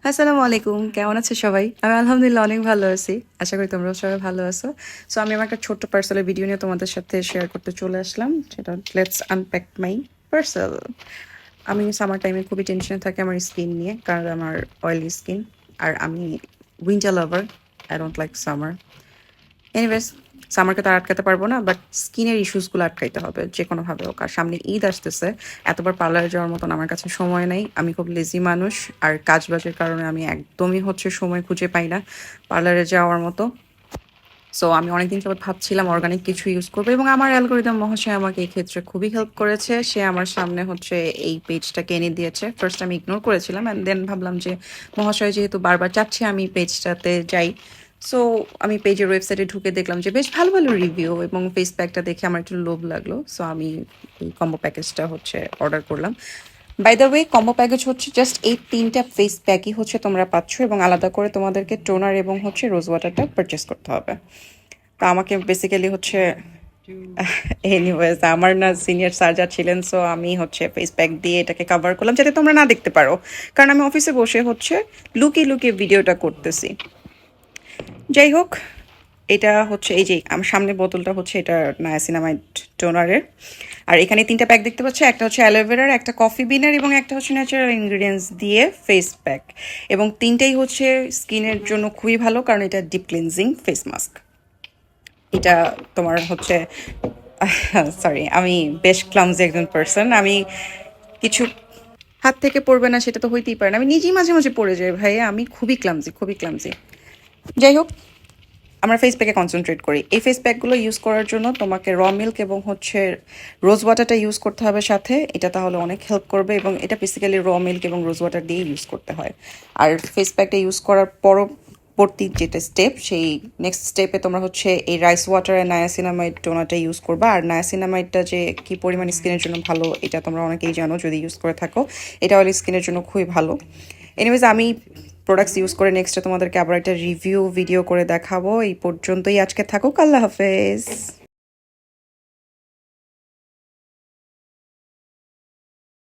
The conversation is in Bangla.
আসসালামু আলাইকুম, কেমন আছে সবাই? আমি আলহামদুলিল্লাহ অনেক ভালো আছি। আশা করি তোমরাও সবাই ভালো আছো। সো আমি আমার একটা ছোট্ট পার্সেলের ভিডিও নিয়ে তোমাদের সাথে শেয়ার করতে চলে আসলাম। সেটা লেটস আনপ্যাক মাই পার্সেল। আমি সামার টাইমে খুবই টেনশনে থাকি আমার স্কিন নিয়ে, কারণ আমার অয়েলি স্কিন। আর আমি winter lover, I don't like summer. Anyways, সামারকে তো আর আটকাতে পারবো না, বাট স্কিনের ইস্যুসগুলো আটকাইতে হবে যে কোনোভাবে হোক। আর সামনে ঈদ আসতেছে, এতবার পার্লারে যাওয়ার মতন আমার কাছে সময় নেই। আমি খুব লেজি মানুষ, আর কাজবাজের কারণে আমি একদমই সময় খুঁজে পাই না পার্লারে যাওয়ার মতো। সো আমি অনেকদিন যাবত ভাবছিলাম অর্গানিক কিছু ইউজ করবো, এবং আমার অ্যালগোরিদম মহাশয় আমাকে এই ক্ষেত্রে খুবই হেল্প করেছে। সে আমার সামনে এই পেজটাকে এনে দিয়েছে। ফার্স্ট আমি ইগনোর করেছিলাম, অ্যান্ড দেন ভাবলাম যে মহাশয় যেহেতু বারবার চাচ্ছে আমি পেজটাতে যাই, সো আমি পেজের ওয়েবসাইটে ঢুকে দেখলাম যে বেশ ভালো ভালো রিভিউ, এবং ফেস প্যাকটা দেখে আমার একটু লোভ লাগলো। সো আমি এই কম্বো প্যাকেজটা অর্ডার করলাম। By the way, combo package just এই তিনটা ফেস প্যাকই তোমরা পাচ্ছ, এবং আলাদা করে তোমাদেরকে টোনার এবং রোজ ওয়াটারটা পারচেস করতে হবে। তা আমাকে বেসিক্যালি এনিওয়েজ, আমার না সিনিয়র সার্জার ছিলেন, সো আমি ফেস প্যাক দিয়ে এটাকে কভার করলাম যাতে তোমরা না দেখতে পারো, কারণ আমি অফিসে বসে লুকিয়ে লুকিয়ে ভিডিওটা করতেছি। যাই হোক, এটা এই যে আমার সামনে বোতলটা এটা নায়াসিনামাইড টোনারের। আর এখানে তিনটা প্যাক দেখতে পাচ্ছ, একটা অ্যালোভেরার, একটা কফি বিনের, এবং একটা ন্যাচারাল ইনগ্রিডিয়েন্টস দিয়ে ফেস প্যাক। এবং তিনটাই স্কিনের জন্য খুবই ভালো, কারণ এটা ডিপ ক্লিনজিং ফেস মাস্ক। এটা তোমার সরি, আমি বেশ ক্লামজি একজন পার্সন। আমি কিছু হাত থেকে পড়বে না সেটা তো হইতেই পারে না, আমি নিজেই মাঝে মাঝে পড়ে যাই ভাই। আমি খুবই ক্লামজি, খুবই ক্লামজি। যাই হোক, আমরা ফেস প্যাকে কনসেন্ট্রেট করি। এই ফেস প্যাকগুলো ইউজ করার জন্য তোমাকে র মিল্ক এবং রোজ ওয়াটারটা ইউজ করতে হবে সাথে। এটা তাহলে অনেক হেল্প করবে, এবং এটা বেসিক্যালি র মিল্ক এবং রোজ ওয়াটার দিয়ে ইউজ করতে হয়। আর ফেস প্যাকটা ইউজ করার পরবর্তী যেটা স্টেপ, সেই নেক্সট স্টেপে তোমরা এই রাইস ওয়াটার আর নায়াসিনামাইড টোনারটা ইউজ করবা। আর নায়াসিনামাইডটা যে কি পরিমাণ স্কিনের জন্য ভালো এটা তোমরা অনেকেই জানো যদি ইউজ করে থাকো। এটা হলো স্কিনের জন্য খুবই ভালো। এনিওয়েজ, আমি প্রোডাক্টস ইউজ করে নেক্সটে তোমাদেরকে আবার একটা রিভিউ ভিডিও করে দেখাবো। এই পর্যন্তই আজকে থাকুক, আল্লাহ হাফেজ।